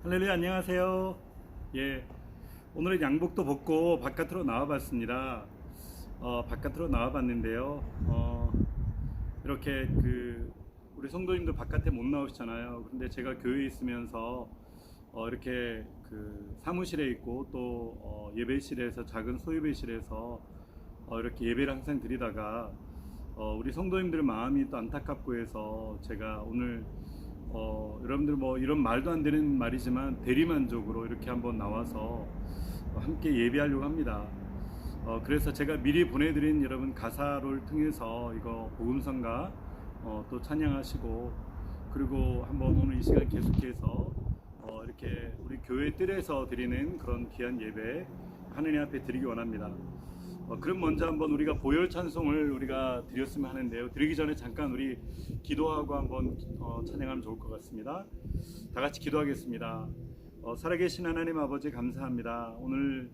할렐루야, 안녕하세요. 예, 오늘은 양복도 벗고 바깥으로 나와봤습니다. 바깥으로 나와봤는데요. 이렇게 우리 성도님들 바깥에 못 나오시잖아요. 그런데 제가 교회에 있으면서 이렇게 사무실에 있고 또 예배실에서 작은 소예배실에서 이렇게 예배를 항상 드리다가 우리 성도님들 마음이 또 안타깝고 해서 제가 오늘 여러분들 이런 말도 안 되는 말이지만 대리만족으로 이렇게 한번 나와서 함께 예배하려고 합니다. 그래서 제가 미리 보내드린 여러분 가사를 통해서 이거 복음성가 또 찬양하시고, 그리고 한번 오늘 이 시간 계속해서 이렇게 우리 교회 뜰에서 드리는 그런 귀한 예배 하느님 앞에 드리기 원합니다. 그럼 먼저 한번 우리가 보혈 찬송을 우리가 드렸으면 하는데요. 드리기 전에 잠깐 우리 기도하고 한번 찬양하면 좋을 것 같습니다. 다 같이 기도하겠습니다. 살아계신 하나님 아버지, 감사합니다. 오늘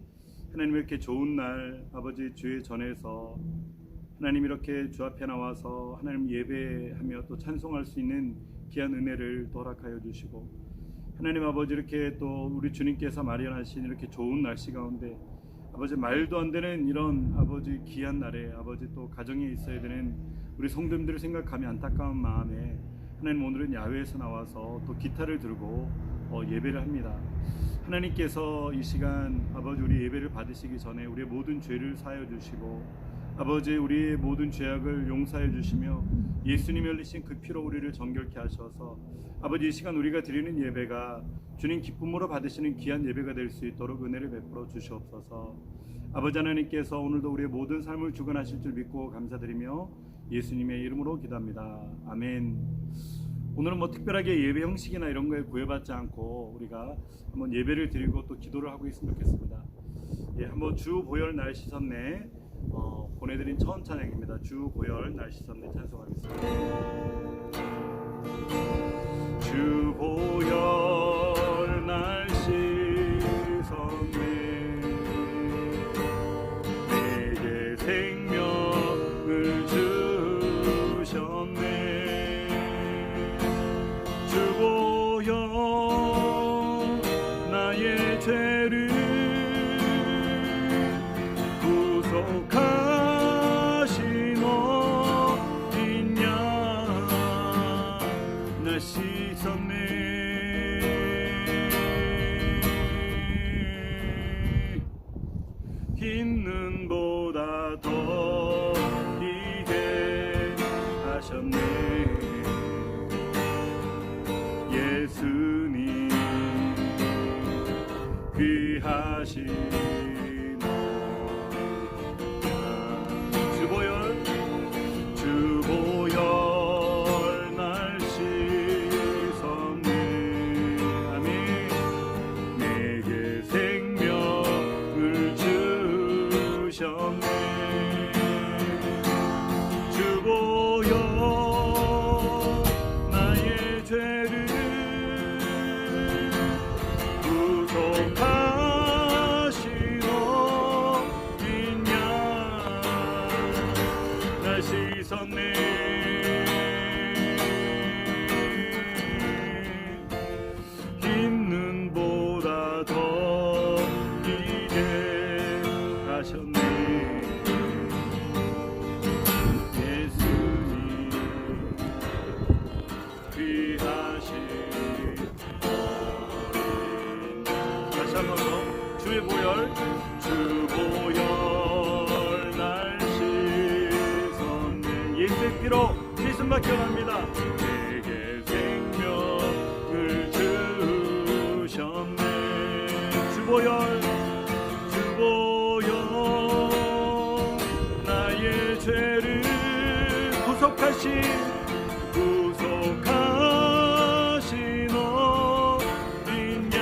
하나님 이렇게 좋은 날 아버지 주의 전에서 하나님 이렇게 주 앞에 나와서 하나님 예배하며 또 찬송할 수 있는 귀한 은혜를 또 허락하여 주시고, 하나님 아버지 이렇게 또 우리 주님께서 마련하신 이렇게 좋은 날씨 가운데 아버지 말도 안 되는 이런 아버지 귀한 날에 아버지 또 가정에 있어야 되는 우리 성도님들을 생각하며 안타까운 마음에 하나님 오늘은 야외에서 나와서 또 기타를 들고 예배를 합니다. 하나님께서 이 시간 아버지 우리 예배를 받으시기 전에 우리의 모든 죄를 사하여 주시고 아버지 우리의 모든 죄악을 용서해 주시며 예수님이 흘리신 그 피로 우리를 정결케 하셔서 아버지 이 시간 우리가 드리는 예배가 주님 기쁨으로 받으시는 귀한 예배가 될 수 있도록 은혜를 베풀어 주시옵소서. 아버지 하나님께서 오늘도 우리의 모든 삶을 주관하실 줄 믿고 감사드리며 예수님의 이름으로 기도합니다. 아멘. 오늘은 특별하게 예배 형식이나 이런 거에 구애받지 않고 우리가 한번 예배를 드리고 또 기도를 하고 있으면 좋겠습니다. 한번 주 보혈 날 씻었네 보내드린 처음 찬양입니다. 주 보혈 날 씻었네 찬송하겠습니다. 주 보혈 날 씻었네 내게 생명을 주셨네 주 보혈 나의 죄를 구속하신 어린 양 날 씻었네 흰 눈보다 더 희게 하셨네 예수님 귀하신 주보혈 날 씻었네 아멘 내게 생명을 주셨네 주보혈 나의 죄를 구속하신 어린 양 날 씻었네 흰 눈보다 더 희게 하셨네 예수님 귀하신 어린 다시 한 번 더 주의 보혈 주 보혈 날 씻었네 예수의 피로 씻음받기 원합니다 내게 생명을 주셨네 주보혈 주보혈 나의 죄를 구속하신 어린 양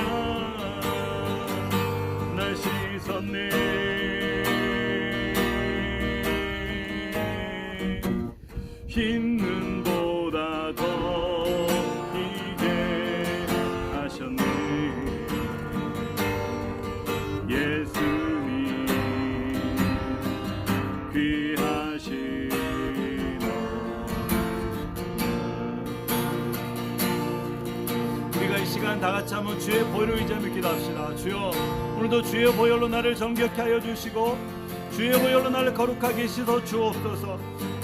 날 씻었네 흰 눈보다 더 희게 하셨네 예수님 귀하신 우리가 이 시간 시간 다 같이 한번 주의 보혈을 의지하며 기도합시다. 주여, 오늘도 주의 보혈로 나를 정결케 하여 주시고 주의 보혈로 나를 거룩하게 씻어 주옵소서.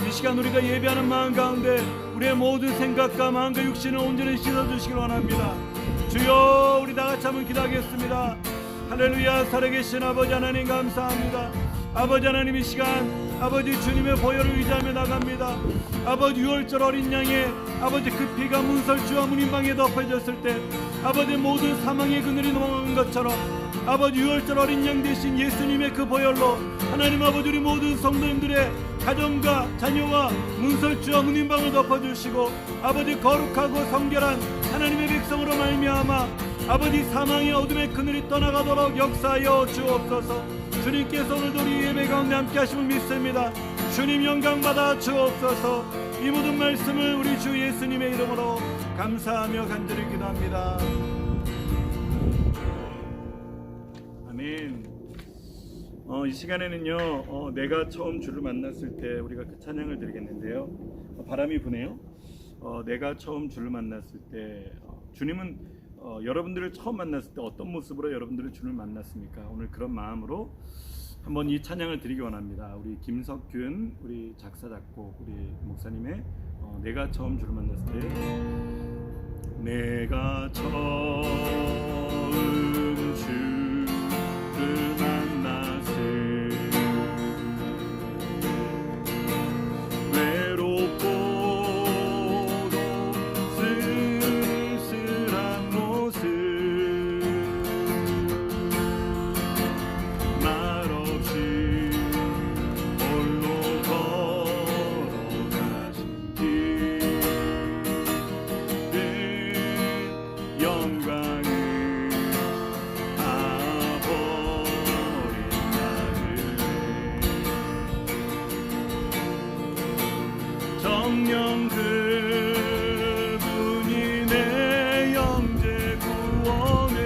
이 시간 우리가 예배하는 마음 가운데 우리의 모든 생각과 마음과 육신을 온전히 씻어 주시길 원합니다. 주여, 우리 다 같이 한번 기도하겠습니다. 할렐루야. 살아계신 아버지 하나님 감사합니다. 아버지 하나님, 이 시간 아버지 주님의 보혈을 의지하며 나갑니다. 아버지, 유월절 어린 양의 아버지 그 피가 문설주와 문인방에 덮어졌을 때 아버지 모든 사망의 그늘이 넘어간 것처럼 아버지 유월절 어린 양 대신 예수님의 그 보혈로 하나님 아버지 우리 모든 성도님들의 가정과 자녀와 문설주와 문인방을 덮어주시고 아버지 거룩하고 성결한 하나님의 백성으로 말미암아 아버지 사망의 어둠의 그늘이 떠나가도록 역사하여 주옵소서. 주님께서 오늘도 우리 예배 가운데 함께 하심을 믿습니다. 주님 영광 받아 주옵소서. 이 모든 말씀을 우리 주 예수님의 이름으로 감사하며 간절히 기도합니다. 아멘. 이 시간에는요, 내가 처음 주를 만났을 때 우리가 그 찬양을 드리겠는데요. 바람이 부네요. 내가 처음 주를 만났을 때 주님은 여러분들을 처음 만났을 때 어떤 모습으로 여러분들을 주를 만났습니까? 오늘 그런 마음으로 한번 이 찬양을 드리기 원합니다. 우리 김석균 우리 작사 작곡 우리 목사님의 내가 처음 주를 만났을 때 내가 처음 주를 만났을 외롭고도 쓸쓸한 모습 말없이 홀로 걸어가신 길 그 영광을 아버린 나를 정녕 그분이 내 영재 구원해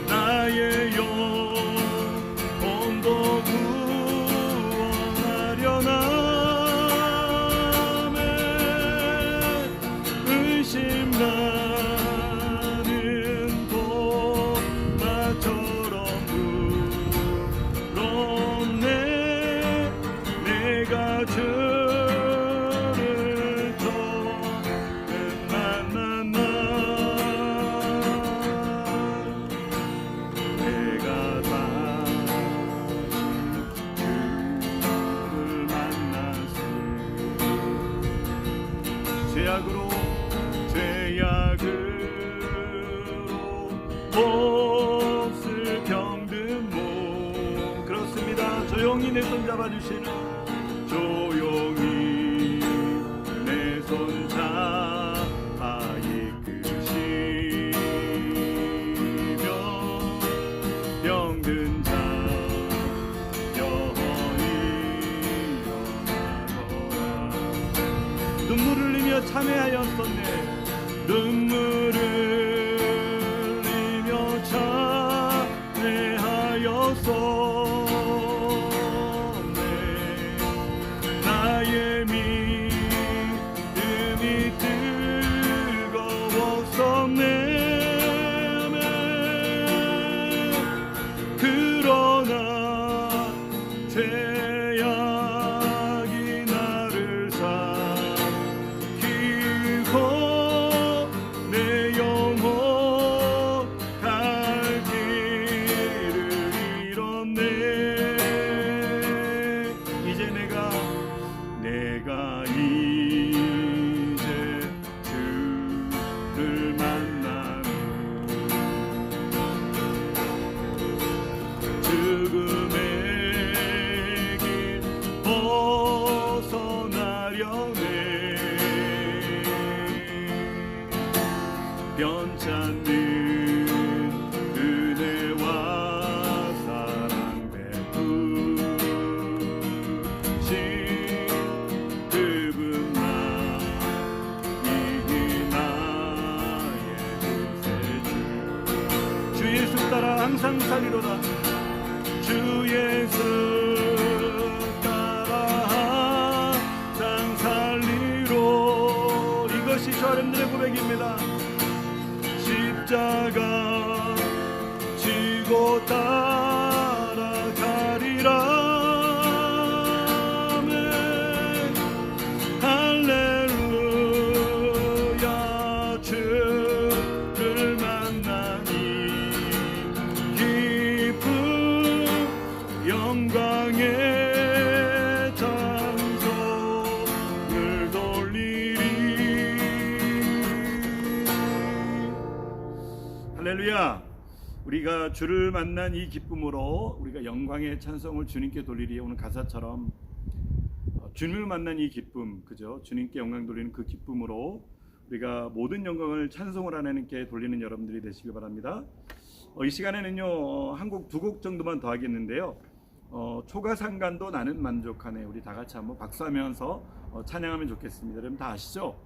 나의 영혼도 구원하려나 의심나는 봄나처럼 불었네 내가 주를 처음 만난 날 내가 다시 주를 만났을 죄악으로 몹쓸 병든 몸 그렇습니다. 조용히 내 손 잡아주시는 조용히 내 손 잡아 이끄시며 병든 자 영원히 일어나거라 눈물을 흘리며 참회하였었네 눈물을 흘리며 참회하였었네 나의 믿음이 뜨거웠었네 그러나 죄악이 나를 삼키고 내 영혼 갈 길을 잃었네 이제 내가 이제 주를 만나는 죽음의 길 벗어나려네 변찮는 은혜와 사랑 베푸신 그분 나의 구세주 주 예수 따라 항상 살리로다 주 예수 따라 항상 살리로 이것이 저와 고백입니다. 십자가 지고 따라가리라. 아멘. 할렐루야. 주를 만나니 기쁨 영광의 찬송을 돌리리. 할렐루야. 우리가 주를 만난 이 기쁨으로 우리가 영광의 찬송을 주님께 돌리리. 오늘 가사처럼 주님을 만난 이 기쁨, 그죠? 주님께 영광 돌리는 그 기쁨으로 우리가 모든 영광을 찬송을 하나님께 돌리는 여러분들이 되시길 바랍니다. 이 시간에는요 한 곡, 두 곡 정도만 더 하겠는데요. 초가상간도 나는 만족하네. 우리 다 같이 한번 박수하면서 찬양하면 좋겠습니다. 여러분 다 아시죠?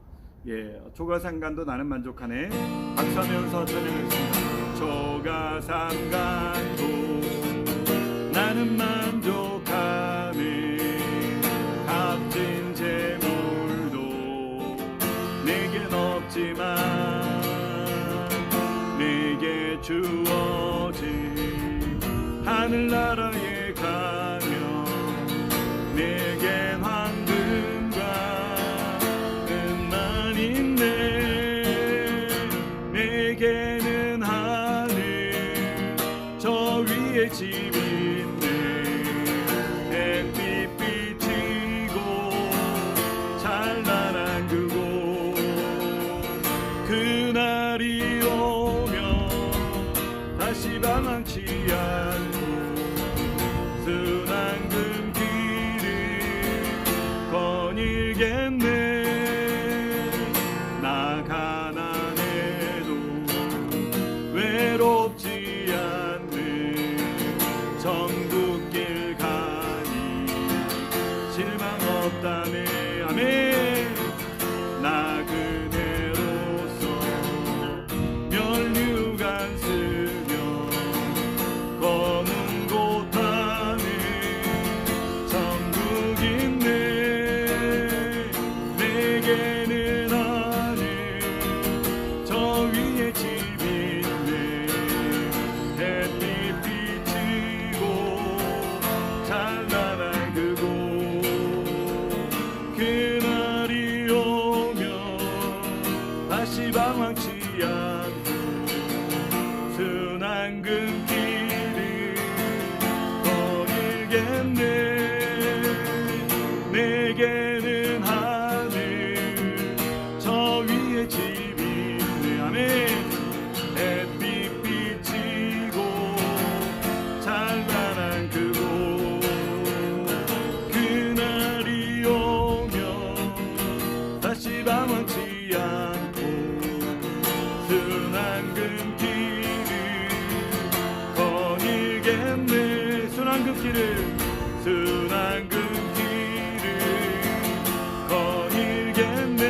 예, 초가상간도 나는 만족하네. 박수하면서 찬양하겠습니다. 초가상간도 나는 만족하네. 값진 재물도 내겐 없지만 내게 주어진 하늘나라에 가면 내겐 황금과 은만 있네. 내게는 하늘 저 위에 집 있네. 햇빛 비치고 찬란한 그곳. 그날이 오면 다시 방황치 않고 순한 금길을 거닐겠네. 나 가난해도 외롭지 않는 천국길 가니 실망 없다네. 아멘. 나 그대로서 면류관 쓰며 검은 곳 안에 천국 있네. 내게는 하늘 저 위에 집 있네. 햇빛 비치고 찬란한 그곳. 그날이 오면 다시 방황치 않고 순한 금길을 거닐겠네. 내게는 하늘 저 위에 집 있네. 아멘. 햇빛 비치고 찬란한 그곳. 그날이 오면 다시 방황치 않고 순한 금길을 거닐겠네. 순한 금길을 거닐겠네.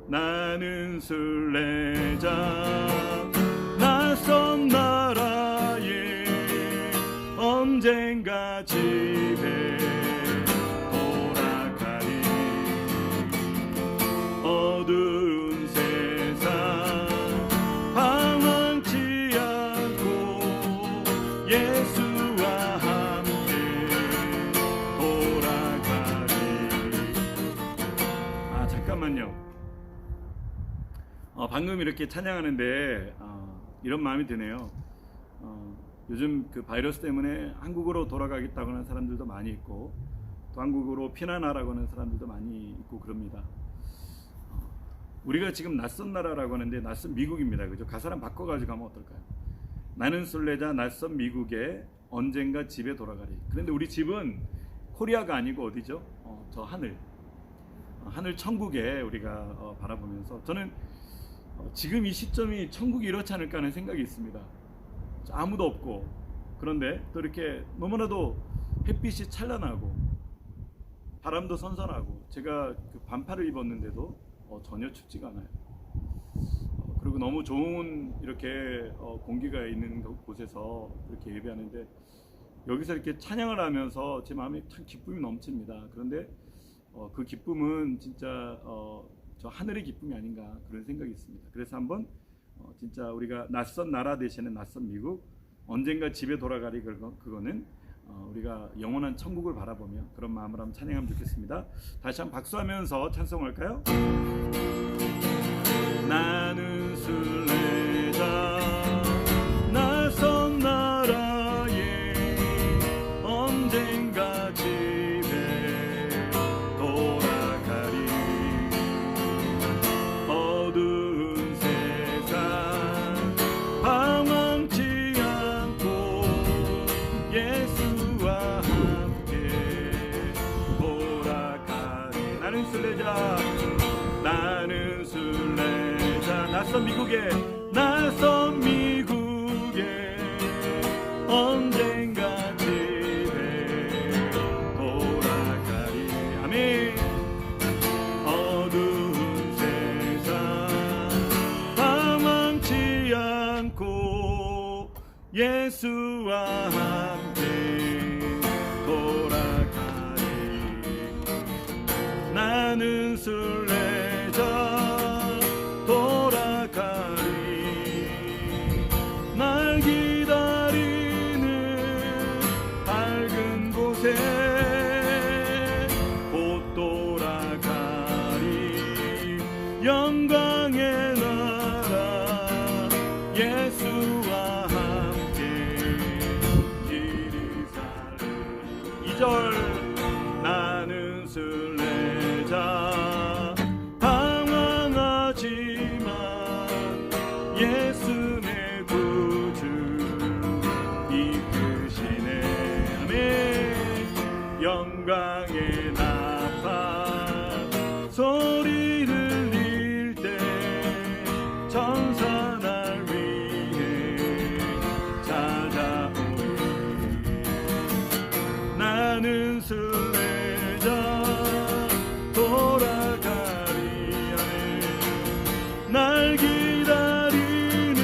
나는 순례자 낯선 나라에 언젠가 집에 돌아가리. 어두운 세상 방황치 않고 예수와 함께 돌아가리. 잠깐만요. 방금 이렇게 찬양하는데 이런 마음이 드네요. 요즘 그 바이러스 때문에 한국으로 돌아가겠다고 하는 사람들도 많이 있고 또 한국으로 피난하라고 하는 사람들도 많이 있고 그럽니다. 우리가 지금 낯선 나라라고 하는데 낯선 미국입니다. 그죠? 가사랑 바꿔가지고 하면 어떨까요? 나는 순례자 낯선 미국에 언젠가 집에 돌아가리. 그런데 우리 집은 코리아가 아니고 어디죠? 저 하늘 천국에 우리가 바라보면서 저는 지금 이 시점이 천국이 이렇지 않을까 하는 생각이 있습니다. 아무도 없고 그런데 또 이렇게 너무나도 햇빛이 찬란하고 바람도 선선하고 제가 그 반팔을 입었는데도 전혀 춥지가 않아요. 그리고 너무 좋은 이렇게 공기가 있는 곳에서 이렇게 예배하는데 여기서 이렇게 찬양을 하면서 제 마음에 참 기쁨이 넘칩니다. 그런데 그 기쁨은 진짜 저 하늘의 기쁨이 아닌가 그런 생각이 있습니다. 그래서 한번 진짜 우리가 낯선 나라 대신에 낯선 미국 언젠가 집에 돌아가리 그거는 우리가 영원한 천국을 바라보며 그런 마음으로 한번 찬양하면 좋겠습니다. 다시 한번 박수하면서 찬송할까요? 나는 순례자 낯선 나라에 언젠가 집에 돌아가리 어두운 세상 방황치 않고 예수와 함께 돌아가리 나는 순례자 낯선 미국에 언젠가 집에 돌아가리 아멘 어두운 세상 방황치 않고 예수와 함께 돌아가리 나는 순례자 날 기다리는 밝은 곳에 곧 돌아가리 영광의 나라 예수와 함께 길이 살리 2절 나는 순례자 방황하지만 예수 영광의 나팔 소리 들릴 때 천사 날 위해 찾아오리 나는 순례자 돌아가리 날 기다리는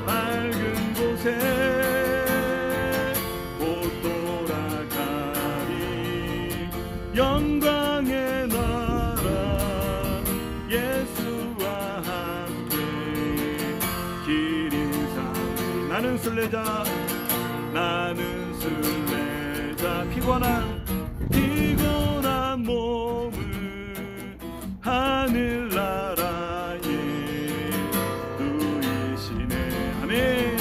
밝은 곳에 영광의 나라 예수와 함께 길이 살리 나는 순례자 피곤한 몸을 하늘나라에 누이시네 아멘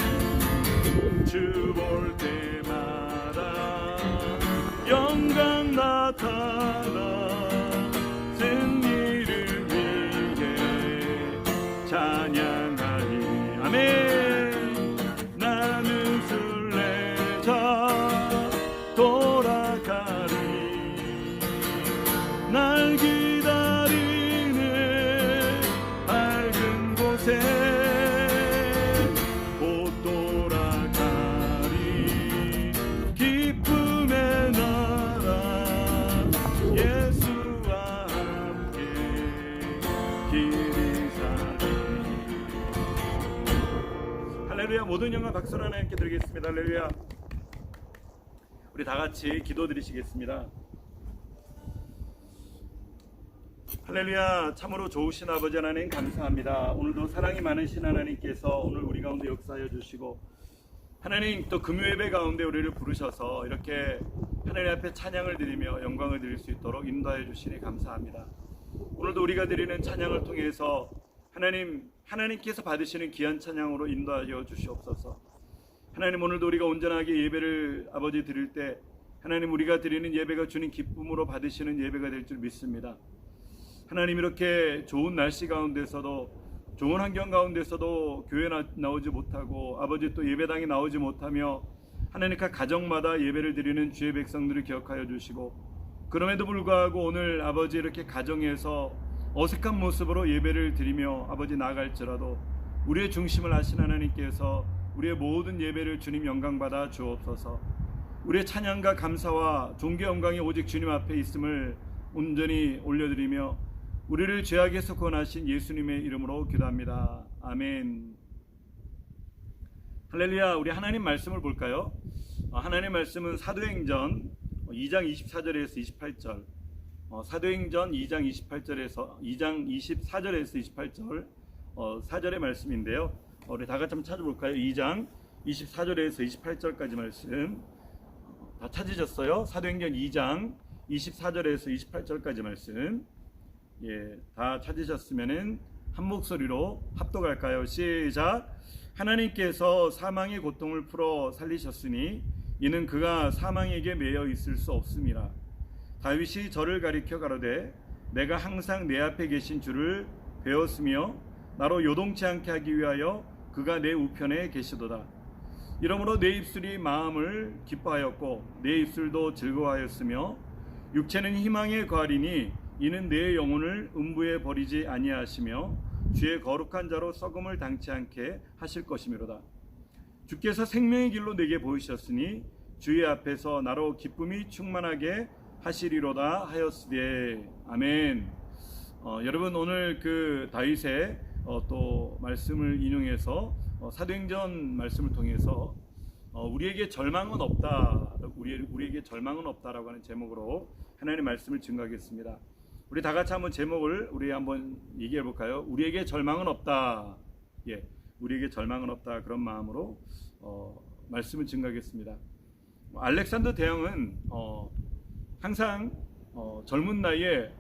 주 볼 때마다 영광 나타나 승리를 위해 찬양하리 아멘 나는 순례자 돌아가리 날 기다리는 밝은 곳에 곧 돌아가리 기쁨의 나라 예수와 함께 길이 살리 할렐루야 모든 영광 박수로 하나님께 드리겠습니다. 할렐루야 우리 다같이 기도 드리시겠습니다. 할렐루야 참으로 좋으신 아버지 하나님 감사합니다. 오늘도 사랑이 많으신 하나님께서 오늘 우리 가운데 역사하여 주시고 하나님 또 금요예배 가운데 우리를 부르셔서 이렇게 하나님 앞에 찬양을 드리며 영광을 드릴 수 있도록 인도하여 주시니 감사합니다. 오늘도 우리가 드리는 찬양을 통해서 하나님께서 받으시는 귀한 찬양으로 인도하여 주시옵소서. 하나님 오늘도 우리가 온전하게 예배를 아버지 드릴 때 하나님 우리가 드리는 예배가 주님 기쁨으로 받으시는 예배가 될 줄 믿습니다. 하나님 이렇게 좋은 날씨 가운데서도 좋은 환경 가운데서도 교회 나오지 못하고 아버지 또 예배당에 나오지 못하며 하나님 각 가정마다 예배를 드리는 주의 백성들을 기억하여 주시고 그럼에도 불구하고 오늘 아버지 이렇게 가정에서 어색한 모습으로 예배를 드리며 아버지 나아갈지라도 우리의 중심을 아신 하나님께서 우리의 모든 예배를 주님 영광받아 주옵소서. 우리의 찬양과 감사와 존귀 영광이 오직 주님 앞에 있음을 온전히 올려드리며 우리를 죄악에서 구원하신 예수님의 이름으로 기도합니다. 아멘. 할렐루야. 우리 하나님 말씀을 볼까요? 하나님 말씀은 사도행전 2장 24절에서 28절 사도행전 2장 28절에서 2장 24절에서 28절 4절의 말씀인데요. 우리 다 같이 한번 찾아볼까요? 2장 24절에서 28절까지 말씀 다 찾으셨어요? 사도행전 2장 24절에서 28절까지 말씀 다 찾으셨으면은 한 목소리로 합독할까요? 시작. 하나님께서 사망의 고통을 풀어 살리셨으니 이는 그가 사망에게 매여 있을 수 없음이라. 다윗이 저를 가리켜 가로되 내가 항상 내 앞에 계신 주를 배웠으며 나로 요동치 않게 하기 위하여 그가 내 우편에 계시도다. 이러므로 내 입술이 마음을 기뻐하였고 내 입술도 즐거워하였으며 육체는 희망에 거하리니 이는 내 영혼을 음부에 버리지 아니하시며 주의 거룩한 자로 썩음을 당치 않게 하실 것이미로다. 주께서 생명의 길로 내게 보이셨으니 주의 앞에서 나로 기쁨이 충만하게 하시리로다 하였으되. 아멘. 여러분 오늘 그 다윗의 또 말씀을 인용해서 사도행전 말씀을 통해서 우리에게 절망은 없다, 우리에게 절망은 없다라고 하는 제목으로 하나님의 말씀을 증거하겠습니다. 우리 다 같이 한번 제목을 우리 한번 얘기해 볼까요? 우리에게 절망은 없다. 우리에게 절망은 없다. 그런 마음으로 말씀을 증거하겠습니다. 알렉산더 대왕은 항상 젊은 나이에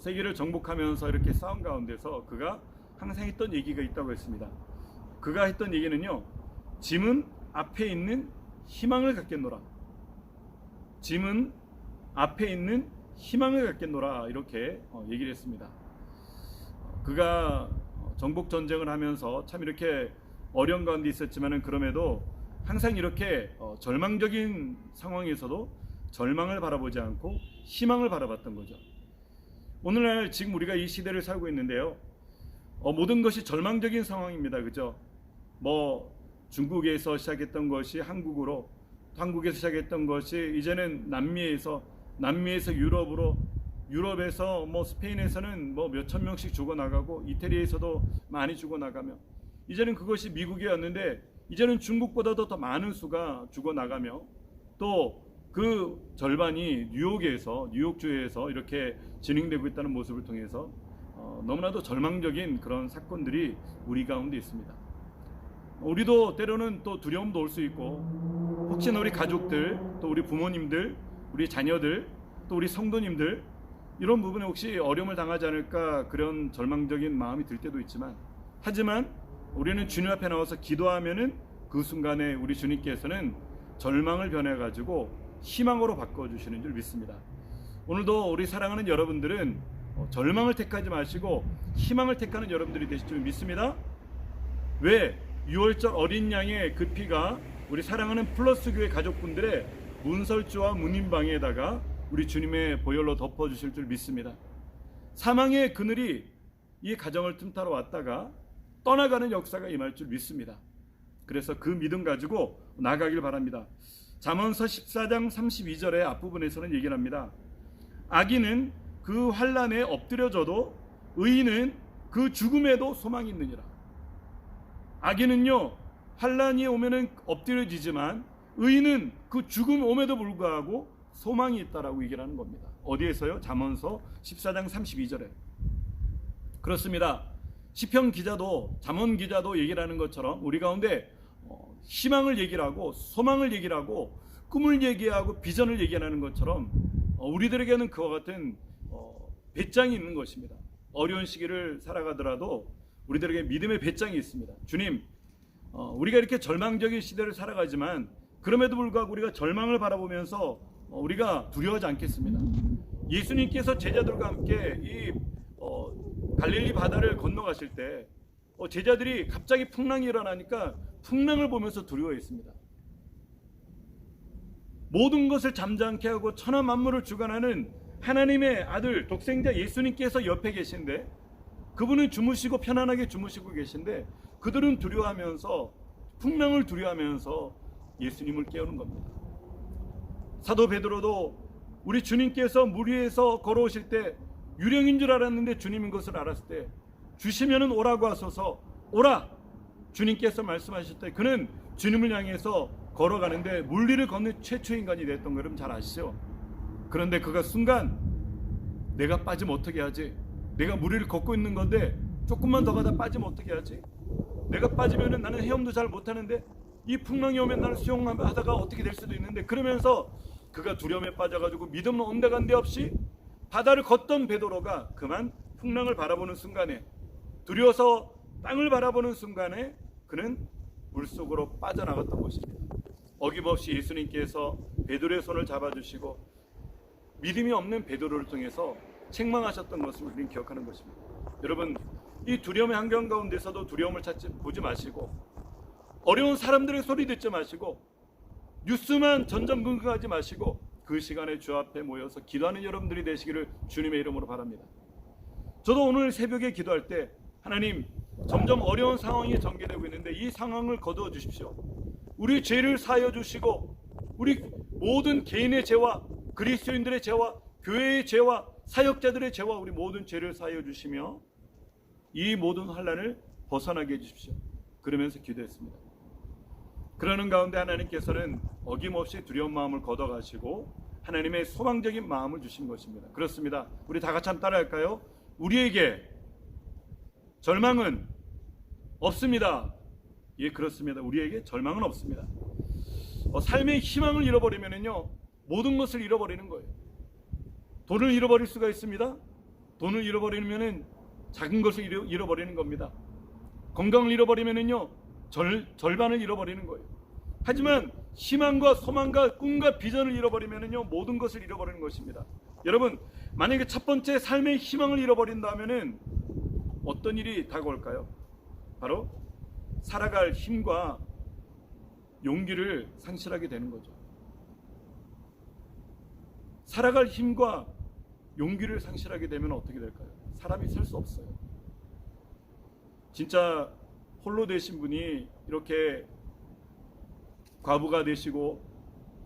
세계를 정복하면서 이렇게 싸운 가운데서 그가 항상 했던 얘기가 있다고 했습니다. 그가 했던 얘기는요, 짐은 앞에 있는 희망을 갖겠노라. 짐은 앞에 있는 희망을 갖겠노라. 이렇게 얘기를 했습니다. 그가 정복 전쟁을 하면서 참 이렇게 어려운 가운데 있었지만은 그럼에도 항상 이렇게 절망적인 상황에서도 절망을 바라보지 않고 희망을 바라봤던 거죠. 오늘날 지금 우리가 이 시대를 살고 있는데요, 모든 것이 절망적인 상황입니다. 그죠? 중국에서 시작했던 것이 한국으로, 한국에서 시작했던 것이 이제는 남미에서 유럽으로, 유럽에서 스페인에서는 몇천 명씩 죽어나가고 이태리에서도 많이 죽어나가며 이제는 그것이 미국에 왔는데 이제는 중국보다도 더 많은 수가 죽어나가며 또 그 절반이 뉴욕주에서 이렇게 진행되고 있다는 모습을 통해서 너무나도 절망적인 그런 사건들이 우리 가운데 있습니다. 우리도 때로는 또 두려움도 올 수 있고 혹시나 우리 가족들, 또 우리 부모님들, 우리 자녀들, 또 우리 성도님들 이런 부분에 혹시 어려움을 당하지 않을까 그런 절망적인 마음이 들 때도 있지만, 하지만 우리는 주님 앞에 나와서 기도하면은 그 순간에 우리 주님께서는 절망을 변해가지고 희망으로 바꿔주시는 줄 믿습니다. 오늘도 우리 사랑하는 여러분들은 절망을 택하지 마시고 희망을 택하는 여러분들이 되실 줄 믿습니다. 왜? 6월절 어린 양의 그 피가 우리 사랑하는 플러스 교회 가족분들의 문설주와 문인방에다가 우리 주님의 보혈로 덮어주실 줄 믿습니다. 사망의 그늘이 이 가정을 틈타러 왔다가 떠나가는 역사가 임할 줄 믿습니다. 그래서 그 믿음 가지고 나가길 바랍니다. 잠언서 14장 32절의 앞부분에서는 얘기를 합니다. 악인은 그 환난에 엎드려져도 의인은 그 죽음에도 소망이 있느니라. 악인은요, 환난이 오면은 엎드려지지만 의인은 그 죽음 오에도 불구하고 소망이 있다라고 얘기를 하는 겁니다. 어디에서요? 잠언서 14장 32절에. 그렇습니다. 시편 기자도, 잠언 기자도 얘기를 하는 것처럼 우리 가운데 희망을 얘기를 하고 소망을 얘기를 하고 꿈을 얘기하고 비전을 얘기하는 것처럼 우리들에게는 그와 같은 배짱이 있는 것입니다. 어려운 시기를 살아가더라도 우리들에게 믿음의 배짱이 있습니다. 주님, 우리가 이렇게 절망적인 시대를 살아가지만 그럼에도 불구하고 우리가 절망을 바라보면서 우리가 두려워하지 않겠습니다. 예수님께서 제자들과 함께 이 갈릴리 바다를 건너가실 때 제자들이 갑자기 풍랑이 일어나니까 풍랑을 보면서 두려워했습니다. 모든 것을 잠잠케 하고 천하 만물을 주관하는 하나님의 아들 독생자 예수님께서 옆에 계신데, 그분은 주무시고 편안하게 주무시고 계신데 그들은 두려워하면서, 풍랑을 두려워하면서 예수님을 깨우는 겁니다. 사도 베드로도 우리 주님께서 물 위에서 걸어오실 때 유령인 줄 알았는데 주님인 것을 알았을 때 주시면은 오라고 하소서, 오라! 주님께서 말씀하실 때 그는 주님을 향해서 걸어가는데 물리를 걷는 최초 인간이 됐던 거 여러분 잘 아시죠? 그런데 그가 순간 내가 빠지면 어떻게 하지? 내가 무리를 걷고 있는 건데 조금만 더 가다 빠지면 어떻게 하지? 내가 빠지면은 나는 헤엄도 잘 못하는데 이 풍랑이 오면 나는 수영하다가 어떻게 될 수도 있는데, 그러면서 그가 두려움에 빠져가지고 믿음은 온데간데 없이 바다를 걷던 베드로가 그만 풍랑을 바라보는 순간에, 두려워서 땅을 바라보는 순간에 그는 물속으로 빠져나갔던 것입니다. 어김없이 예수님께서 베드로의 손을 잡아주시고 믿음이 없는 베드로를 통해서 책망하셨던 것을 우리는 기억하는 것입니다. 여러분, 이 두려움의 환경 가운데서도 두려움을 보지 마시고, 어려운 사람들의 소리 듣지 마시고, 뉴스만 전전긍긍하지 마시고, 그 시간에 주 앞에 모여서 기도하는 여러분들이 되시기를 주님의 이름으로 바랍니다. 저도 오늘 새벽에 기도할 때, 하나님, 점점 어려운 상황이 전개되고 있는데 이 상황을 거두어 주십시오. 우리 죄를 사하여 주시고, 우리 모든 개인의 죄와 그리스도인들의 죄와 교회의 죄와 사역자들의 죄와 우리 모든 죄를 사하여 주시며 이 모든 환난을 벗어나게 해주십시오. 그러면서 기도했습니다. 그러는 가운데 하나님께서는 어김없이 두려운 마음을 걷어가시고 하나님의 소망적인 마음을 주신 것입니다. 그렇습니다. 우리 다 같이 한번 따라할까요? 우리에게 절망은 없습니다. 예, 그렇습니다. 우리에게 절망은 없습니다. 삶의 희망을 잃어버리면요, 모든 것을 잃어버리는 거예요. 돈을 잃어버릴 수가 있습니다. 돈을 잃어버리면은 작은 것을 잃어버리는 겁니다. 건강을 잃어버리면은요, 절반을 잃어버리는 거예요. 하지만 희망과 소망과 꿈과 비전을 잃어버리면은요, 모든 것을 잃어버리는 것입니다. 여러분, 만약에 첫 번째 삶의 희망을 잃어버린다면은 어떤 일이 다가올까요? 바로 살아갈 힘과 용기를 상실하게 되는 거죠. 살아갈 힘과 용기를 상실하게 되면 어떻게 될까요? 사람이 살 수 없어요. 진짜 홀로 되신 분이 이렇게 과부가 되시고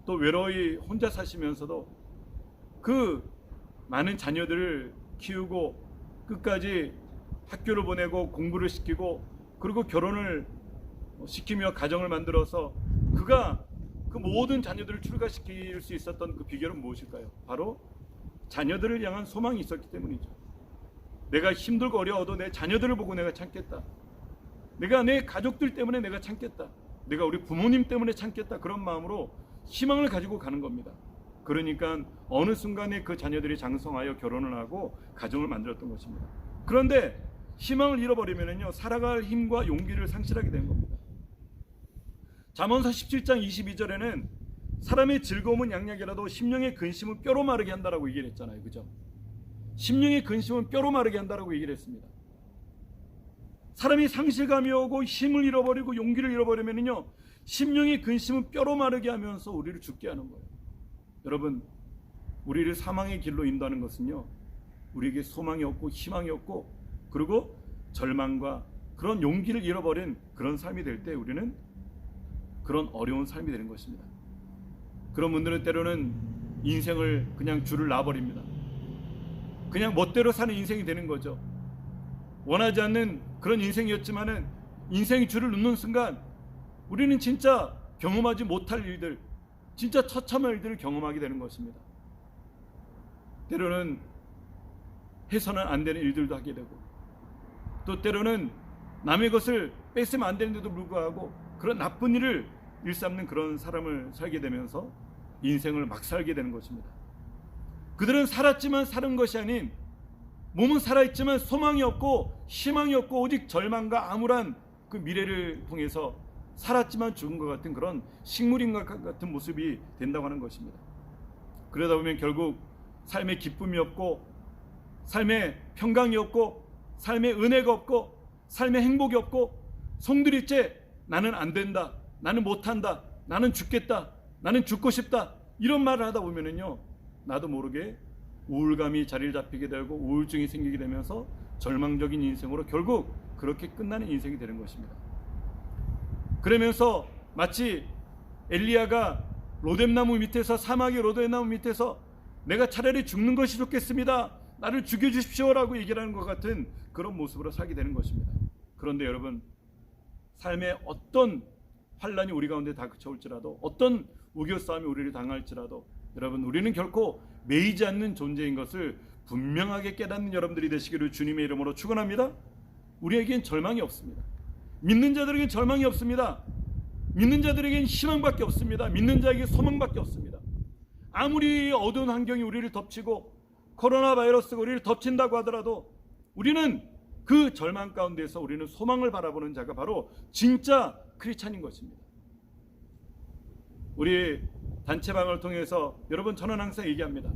또 외로이 혼자 사시면서도 그 많은 자녀들을 키우고 끝까지 학교를 보내고 공부를 시키고 그리고 결혼을 시키며 가정을 만들어서 그가 그 모든 자녀들을 출가시킬 수 있었던 그 비결은 무엇일까요? 바로 자녀들을 향한 소망이 있었기 때문이죠. 내가 힘들고 어려워도 내 자녀들을 보고 내가 참겠다. 내가 내 가족들 때문에 내가 참겠다. 내가 우리 부모님 때문에 참겠다. 그런 마음으로 희망을 가지고 가는 겁니다. 그러니까 어느 순간에 그 자녀들이 장성하여 결혼을 하고 가정을 만들었던 것입니다. 그런데 희망을 잃어버리면요, 살아갈 힘과 용기를 상실하게 되는 겁니다. 잠언서 17장 22절에는 사람의 즐거움은 양약이라도 심령의 근심은 뼈로 마르게 한다라고 얘기를 했잖아요. 그죠? 심령의 근심은 뼈로 마르게 한다라고 얘기를 했습니다. 사람이 상실감이 오고 힘을 잃어버리고 용기를 잃어버리면요, 심령의 근심은 뼈로 마르게 하면서 우리를 죽게 하는 거예요. 여러분, 우리를 사망의 길로 인도하는 것은요, 우리에게 소망이 없고 희망이 없고 그리고 절망과 그런 용기를 잃어버린 그런 삶이 될 때 우리는 그런 어려운 삶이 되는 것입니다. 그런 분들은 때로는 인생을 그냥 줄을 놔버립니다. 그냥 멋대로 사는 인생이 되는 거죠. 원하지 않는 그런 인생이었지만은 인생이 줄을 놓는 순간 우리는 진짜 경험하지 못할 일들, 진짜 처참한 일들을 경험하게 되는 것입니다. 때로는 해서는 안 되는 일들도 하게 되고 또 때로는 남의 것을 뺏으면 안 되는데도 불구하고 그런 나쁜 일을 일삼는 그런 사람을 살게 되면서 인생을 막 살게 되는 것입니다. 그들은 살았지만 사는 것이 아닌 몸은 살아있지만 소망이 없고 희망이 없고 오직 절망과 암울한 그 미래를 통해서 살았지만 죽은 것 같은 그런 식물인과 같은 모습이 된다고 하는 것입니다. 그러다 보면 결국 삶의 기쁨이 없고 삶의 평강이 없고 삶의 은혜가 없고 삶의 행복이 없고 송두리째 나는 안 된다, 나는 못한다, 나는 죽겠다, 나는 죽고 싶다 이런 말을 하다 보면은요, 나도 모르게 우울감이 자리를 잡히게 되고 우울증이 생기게 되면서 절망적인 인생으로 결국 그렇게 끝나는 인생이 되는 것입니다. 그러면서 마치 엘리야가 로뎀나무 밑에서, 사막의 로뎀나무 밑에서 내가 차라리 죽는 것이 좋겠습니다, 나를 죽여주십시오라고 얘기를 하는 것 같은 그런 모습으로 살게 되는 것입니다. 그런데 여러분, 삶의 어떤 환란이 우리 가운데 닥쳐올지라도 어떤 우겨싸움이 우리를 당할지라도 여러분, 우리는 결코 매이지 않는 존재인 것을 분명하게 깨닫는 여러분들이 되시기를 주님의 이름으로 축원합니다. 우리에겐 절망이 없습니다. 믿는 자들에겐 절망이 없습니다. 믿는 자들에겐 희망밖에 없습니다. 믿는 자에게 소망밖에 없습니다. 아무리 어두운 환경이 우리를 덮치고 코로나 바이러스가 우리를 덮친다고 하더라도 우리는 그 절망 가운데서 우리는 소망을 바라보는 자가 바로 진짜 크리스찬인 것입니다. 우리 단체방을 통해서 여러분, 저는 항상 얘기합니다.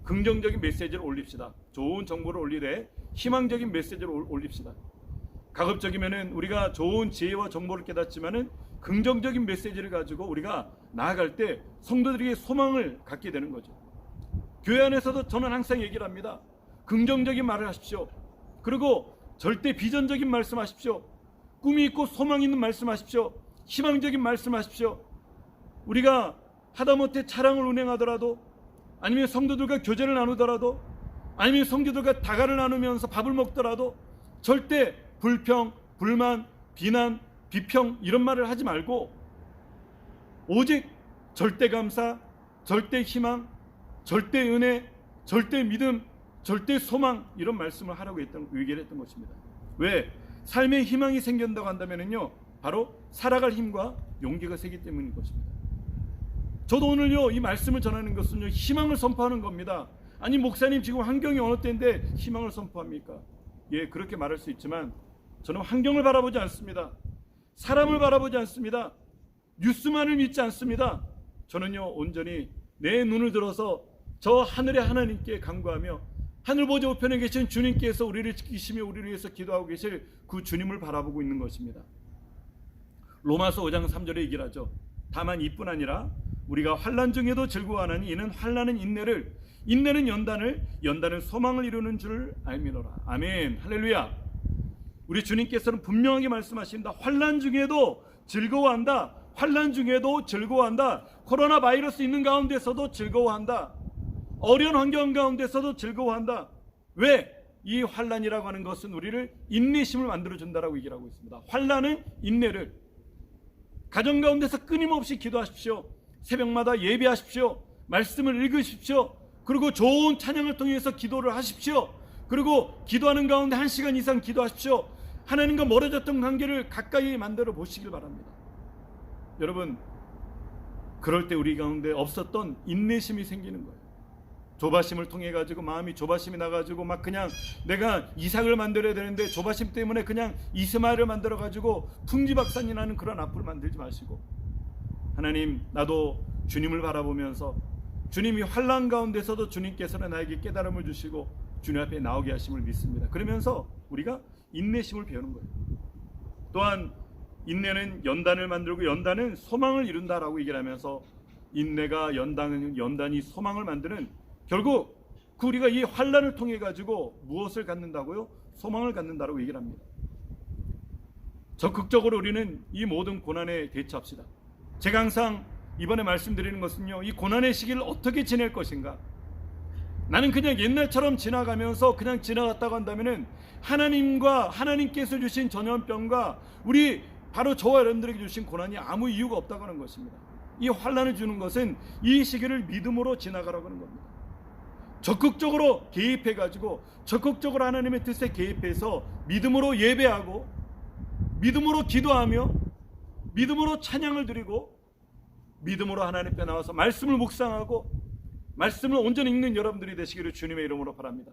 긍정적인 메시지를 올립시다. 좋은 정보를 올리되 희망적인 메시지를 올립시다. 가급적이면은 우리가 좋은 지혜와 정보를 깨닫지만은 긍정적인 메시지를 가지고 우리가 나아갈 때 성도들에게 소망을 갖게 되는 거죠. 교회 안에서도 저는 항상 얘기를 합니다. 긍정적인 말을 하십시오. 그리고 절대 비전적인 말씀하십시오. 꿈이 있고 소망이 있는 말씀하십시오. 희망적인 말씀하십시오. 우리가 하다못해 차량을 운행하더라도, 아니면 성도들과 교제를 나누더라도, 아니면 성도들과 다가를 나누면서 밥을 먹더라도 절대 불평, 불만, 비난, 비평 이런 말을 하지 말고 오직 절대 감사, 절대 희망, 절대 은혜, 절대 믿음, 절대 소망 이런 말씀을 하라고 얘기를 했던 것입니다. 왜? 삶의 희망이 생긴다고 한다면요, 바로 살아갈 힘과 용기가 세기 때문인 것입니다. 저도 오늘요 이 말씀을 전하는 것은요 희망을 선포하는 겁니다. 아니, 목사님 지금 환경이 어느 때인데 희망을 선포합니까? 예, 그렇게 말할 수 있지만 저는 환경을 바라보지 않습니다. 사람을 바라보지 않습니다. 뉴스만을 믿지 않습니다. 저는요 온전히 내 눈을 들어서 저 하늘의 하나님께 간구하며 하늘 보좌 우편에 계신 주님께서 우리를 지키시며 우리를 위해서 기도하고 계실 그 주님을 바라보고 있는 것입니다. 로마서 5장 3절에 얘기를 하죠. 다만 이뿐 아니라 우리가 환난 중에도 즐거워하나니 이는 환난은 인내를, 인내는 연단을, 연단은 소망을 이루는 줄 알미노라. 아멘. 할렐루야. 우리 주님께서는 분명하게 말씀하십니다. 환난 중에도 즐거워한다. 환난 중에도 즐거워한다. 코로나 바이러스 있는 가운데서도 즐거워한다. 어려운 환경 가운데서도 즐거워한다. 왜? 이 환난이라고 하는 것은 우리를 인내심을 만들어준다라고 얘기를 하고 있습니다. 환난은 인내를. 가정 가운데서 끊임없이 기도하십시오. 새벽마다 예배하십시오. 말씀을 읽으십시오. 그리고 좋은 찬양을 통해서 기도를 하십시오. 그리고 기도하는 가운데 1시간 이상 기도하십시오. 하나님과 멀어졌던 관계를 가까이 만들어 보시길 바랍니다. 여러분, 그럴 때 우리 가운데 없었던 인내심이 생기는 거예요. 조바심을 통해 가지고 마음이 조바심이 나가지고 막 그냥 내가 이삭을 만들어야 되는데 조바심 때문에 그냥 이스마엘을 만들어 가지고 풍지박산이 나는 그런 앞을 만들지 마시고, 하나님, 나도 주님을 바라보면서 주님이 환난 가운데서도 주님께서는 나에게 깨달음을 주시고 주님 앞에 나오게 하심을 믿습니다. 그러면서 우리가 인내심을 배우는 거예요. 또한 인내는 연단을 만들고 연단은 소망을 이룬다라고 얘기를 하면서, 인내가 연단이 소망을 만드는, 결국 우리가 이 환난을 통해 가지고 무엇을 갖는다고요? 소망을 갖는다라고 얘기를 합니다. 적극적으로 우리는 이 모든 고난에 대처합시다. 제가 항상 이번에 말씀드리는 것은요, 이 고난의 시기를 어떻게 지낼 것인가. 나는 그냥 옛날처럼 지나가면서 그냥 지나갔다고 한다면은 하나님과 하나님께서 주신 전염병과 우리 바로 저와 여러분들에게 주신 고난이 아무 이유가 없다고 하는 것입니다. 이 환난을 주는 것은 이 시기를 믿음으로 지나가라고 하는 겁니다. 적극적으로 개입해가지고 적극적으로 하나님의 뜻에 개입해서 믿음으로 예배하고 믿음으로 기도하며 믿음으로 찬양을 드리고 믿음으로 하나님 앞에 나와서 말씀을 묵상하고 말씀을 온전히 읽는 여러분들이 되시기를 주님의 이름으로 바랍니다.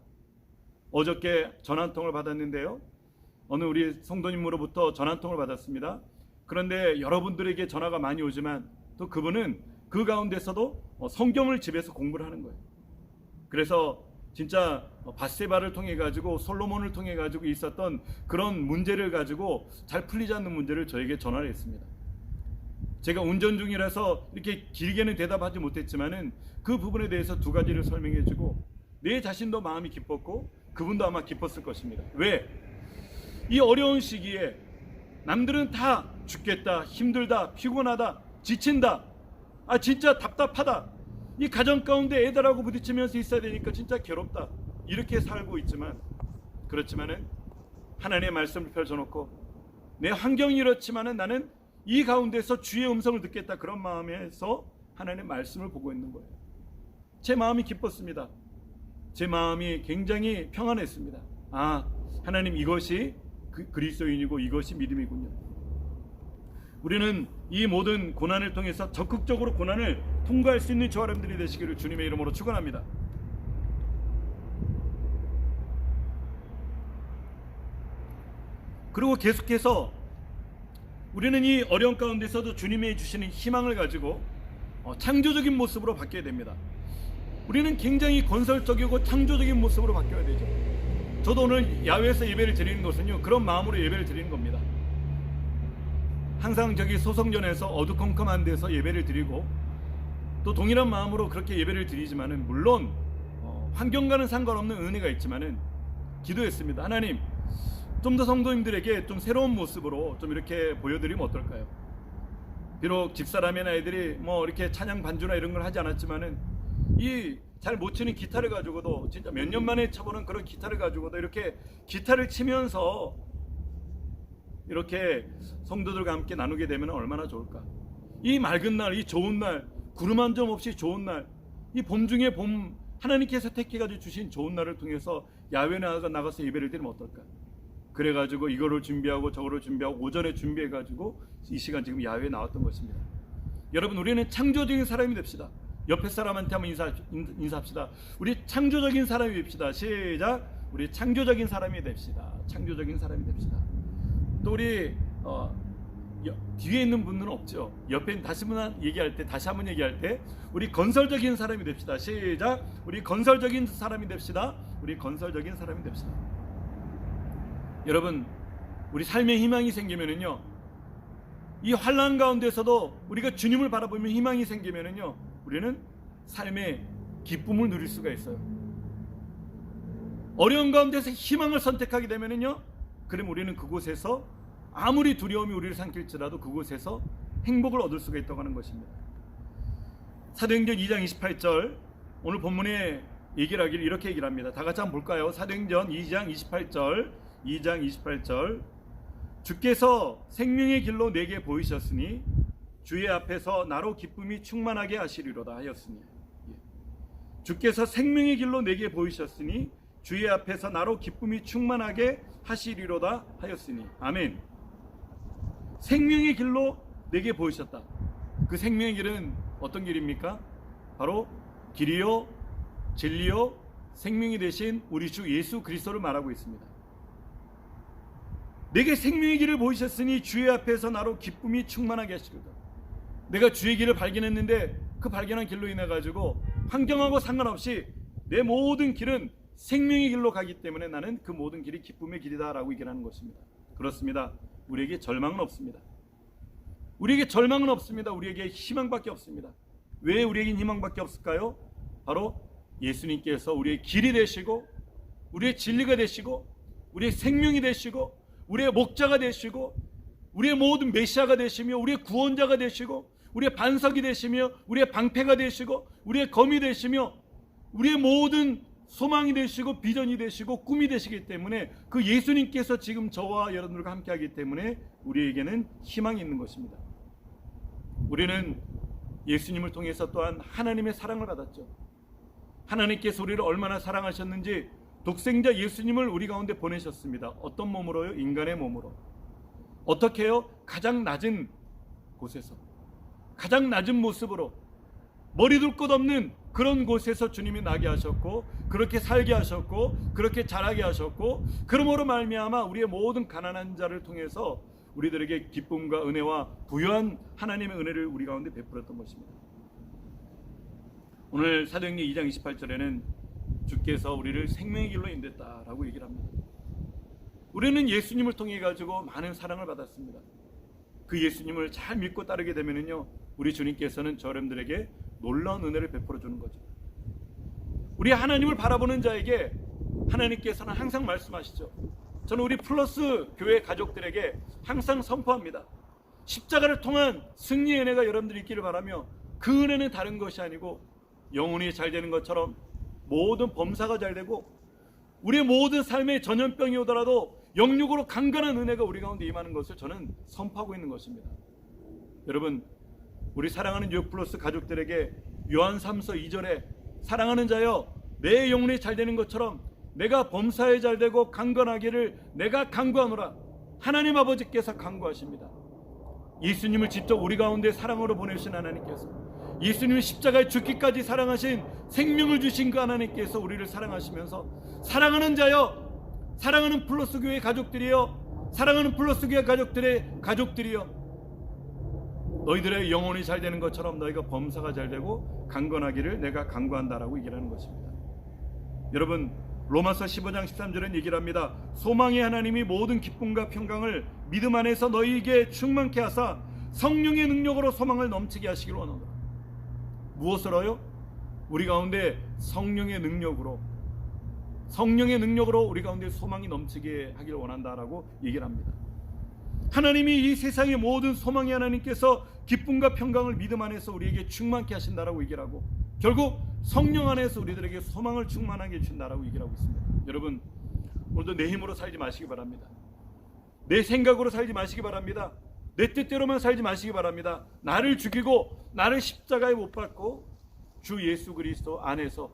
어저께 전화 한 통을 받았는데요, 어느 우리 성도님으로부터 전화 한 통을 받았습니다. 그런데 여러분들에게 전화가 많이 오지만 또 그분은 그 가운데서도 성경을 집에서 공부를 하는 거예요. 그래서 진짜 밧세바를 통해 가지고 솔로몬을 통해 가지고 있었던 그런 문제를 가지고 잘 풀리지 않는 문제를 저에게 전화를 했습니다. 제가 운전 중이라서 이렇게 길게는 대답하지 못했지만은 그 부분에 대해서 두 가지를 설명해 주고 내 자신도 마음이 기뻤고 그분도 아마 기뻤을 것입니다. 왜? 이 어려운 시기에 남들은 다 죽겠다, 힘들다, 피곤하다, 지친다, 진짜 답답하다, 이 가정 가운데 애들하고 부딪히면서 있어야 되니까 진짜 괴롭다, 이렇게 살고 있지만, 그렇지만은 하나님의 말씀을 펼쳐놓고 내 환경이 이렇지만은 나는 이 가운데서 주의 음성을 듣겠다, 그런 마음에서 하나님의 말씀을 보고 있는 거예요. 제 마음이 기뻤습니다. 제 마음이 굉장히 평안했습니다. 아, 하나님, 이것이 그리스도인이고 이것이 믿음이군요. 우리는 이 모든 고난을 통해서 적극적으로 고난을 통과할 수 있는 저와 여러분들이 되시기를 주님의 이름으로 축원합니다. 그리고 계속해서 우리는 이 어려운 가운데서도 주님이 주시는 희망을 가지고 창조적인 모습으로 바뀌어야 됩니다. 우리는 굉장히 건설적이고 창조적인 모습으로 바뀌어야 되죠. 저도 오늘 야외에서 예배를 드리는 것은요, 그런 마음으로 예배를 드리는 겁니다. 항상 저기 소성전에서 어두컴컴한 데서 예배를 드리고 또 동일한 마음으로 그렇게 예배를 드리지만은, 물론 환경과는 상관없는 은혜가 있지만은 기도했습니다. 하나님, 좀 더 성도님들에게 좀 새로운 모습으로 좀 이렇게 보여드리면 어떨까요? 비록 집사람의 아이들이 뭐 이렇게 찬양 반주나 이런 걸 하지 않았지만은, 이 잘 못 치는 기타를 가지고도, 진짜 몇 년 만에 쳐보는 그런 기타를 가지고도 이렇게 기타를 치면서 이렇게 성도들과 함께 나누게 되면 얼마나 좋을까. 이 맑은 날, 이 좋은 날, 구름 한 점 없이 좋은 날, 이 봄 중에 봄, 하나님께서 택해가지고 주신 좋은 날을 통해서 야외에 나가서 예배를 드리면 어떨까. 그래가지고 이거를 준비하고 저거를 준비하고 오전에 준비해가지고 이 시간 지금 야외에 나왔던 것입니다. 여러분, 우리는 창조적인 사람이 됩시다. 옆에 사람한테 한번 인사합시다. 우리 창조적인 사람이 됩시다. 시작. 우리 창조적인 사람이 됩시다. 창조적인 사람이 됩시다. 또 우리 뒤에 있는 분들은 없죠. 옆에 다시 한번 얘기할 때 우리 건설적인 사람이 됩시다. 시작. 우리 건설적인 사람이 됩시다. 우리 건설적인 사람이 됩시다. 여러분, 우리 삶에 희망이 생기면은요, 이 환난 가운데서도 우리가 주님을 바라보면 희망이 생기면은요, 우리는 삶의 기쁨을 누릴 수가 있어요. 어려운 가운데서 희망을 선택하게 되면은요, 그럼 우리는 그곳에서 아무리 두려움이 우리를 삼킬지라도 그곳에서 행복을 얻을 수가 있다고 하는 것입니다. 사도행전 2장 28절, 오늘 본문에 얘기를 하길 이렇게 얘기를 합니다. 다 같이 한번 볼까요? 사도행전 2장 28절, 주께서 생명의 길로 내게 보이셨으니 주의 앞에서 나로 기쁨이 충만하게 하시리로다 하였으니. 주께서 생명의 길로 내게 보이셨으니 주의 앞에서 나로 기쁨이 충만하게 하시리로다 하였으니. 아멘. 생명의 길로 내게 보이셨다. 그 생명의 길은 어떤 길입니까? 바로 길이요 진리요 생명이 되신 우리 주 예수 그리스도를 말하고 있습니다. 내게 생명의 길을 보이셨으니 주의 앞에서 나로 기쁨이 충만하게 하시리로다. 내가 주의 길을 발견했는데 그 발견한 길로 인해 가지고 환경하고 상관없이 내 모든 길은 생명의 길로 가기 때문에 나는 그 모든 길이 기쁨의 길이다라고 얘기하는 것입니다. 그렇습니다. 우리에게 절망은 없습니다. 우리에게 절망은 없습니다. 우리에게 희망밖에 없습니다. 왜 우리에겐 희망밖에 없을까요? 바로 예수님께서 우리의 길이 되시고 우리의 진리가 되시고 우리의 생명이 되시고 우리의 목자가 되시고 우리의 모든 메시아가 되시며 우리의 구원자가 되시고 우리의 반석이 되시며 우리의 방패가 되시고 우리의 검이 되시며 우리의 모든 소망이 되시고 비전이 되시고 꿈이 되시기 때문에, 그 예수님께서 지금 저와 여러분들과 함께 하기 때문에 우리에게는 희망이 있는 것입니다. 우리는 예수님을 통해서 또한 하나님의 사랑을 받았죠. 하나님께서 우리를 얼마나 사랑하셨는지 독생자 예수님을 우리 가운데 보내셨습니다. 어떤 몸으로요? 인간의 몸으로. 어떻게 해요? 가장 낮은 곳에서, 가장 낮은 모습으로, 머리둘 것 없는 그런 곳에서 주님이 나게 하셨고, 그렇게 살게 하셨고, 그렇게 자라게 하셨고, 그러므로 말미암아 우리의 모든 가난한 자를 통해서 우리들에게 기쁨과 은혜와 부유한 하나님의 은혜를 우리 가운데 베풀었던 것입니다. 오늘 사도행전 2장 28절에는 주께서 우리를 생명의 길로 인도했다라고 얘기를 합니다. 우리는 예수님을 통해 가지고 많은 사랑을 받았습니다. 그 예수님을 잘 믿고 따르게 되면은요, 우리 주님께서는 저 여러분들에게 놀라운 은혜를 베풀어 주는 거죠. 우리 하나님을 바라보는 자에게 하나님께서는 항상 말씀하시죠. 저는 우리 플러스 교회 가족들에게 항상 선포합니다. 십자가를 통한 승리의 은혜가 여러분들이 있기를 바라며, 그 은혜는 다른 것이 아니고 영혼이 잘 되는 것처럼 모든 범사가 잘 되고 우리의 모든 삶에 전염병이 오더라도 영육으로 강건한 은혜가 우리 가운데 임하는 것을 저는 선포하고 있는 것입니다. 여러분, 우리 사랑하는 뉴욕 플러스 가족들에게 요한 3서 2절에 사랑하는 자여 내 영혼이 잘 되는 것처럼 내가 범사에 잘 되고 강건하기를 내가 강구하노라. 하나님 아버지께서 강구하십니다. 예수님을 직접 우리 가운데 사랑으로 보내신 하나님께서, 예수님이 십자가에 죽기까지 사랑하신, 생명을 주신 그 하나님께서 우리를 사랑하시면서, 사랑하는 자여, 사랑하는 플러스 교회 가족들이여, 사랑하는 플러스 교회 가족들의 가족들이여, 너희들의 영혼이 잘 되는 것처럼 너희가 범사가 잘 되고 강건하기를 내가 강구한다라고 얘기를 하는 것입니다. 여러분, 로마서 15장 13절은 얘기를 합니다. 소망의 하나님이 모든 기쁨과 평강을 믿음 안에서 너희에게 충만케 하사 성령의 능력으로 소망을 넘치게 하시기를 원하노라. 무엇으로요? 우리 가운데 성령의 능력으로 우리 가운데 소망이 넘치게 하기를 원한다라고 얘기를 합니다. 하나님이 이 세상의 모든 소망의 하나님께서 기쁨과 평강을 믿음 안에서 우리에게 충만케 하신다라고 얘기를 하고, 결국 성령 안에서 우리들에게 소망을 충만하게 해준다라고 얘기를 하고 있습니다. 여러분, 오늘도 내 힘으로 살지 마시기 바랍니다. 내 생각으로 살지 마시기 바랍니다. 내 뜻대로만 살지 마시기 바랍니다. 나를 죽이고 나를 십자가에 못 박고 주 예수 그리스도 안에서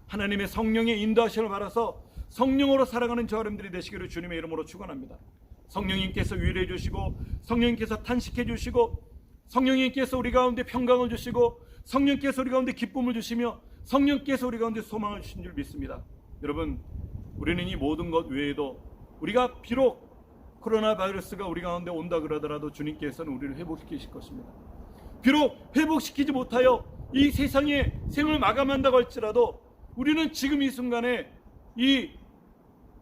하나님의 성령의 인도하심을 받아서 성령으로 살아가는 저 여러분들이 되시기를 주님의 이름으로 축원합니다. 성령님께서 위로해 주시고, 성령님께서 탄식해 주시고, 성령님께서 우리 가운데 평강을 주시고, 성령께서 우리 가운데 기쁨을 주시며, 성령께서 우리 가운데 소망을 주신 줄 믿습니다. 여러분, 우리는 이 모든 것 외에도, 우리가 비록 코로나 바이러스가 우리 가운데 온다 그러더라도 주님께서는 우리를 회복시키실 것입니다. 비록 회복시키지 못하여 이 세상의 생을 마감한다고 할지라도 우리는 지금 이 순간에 이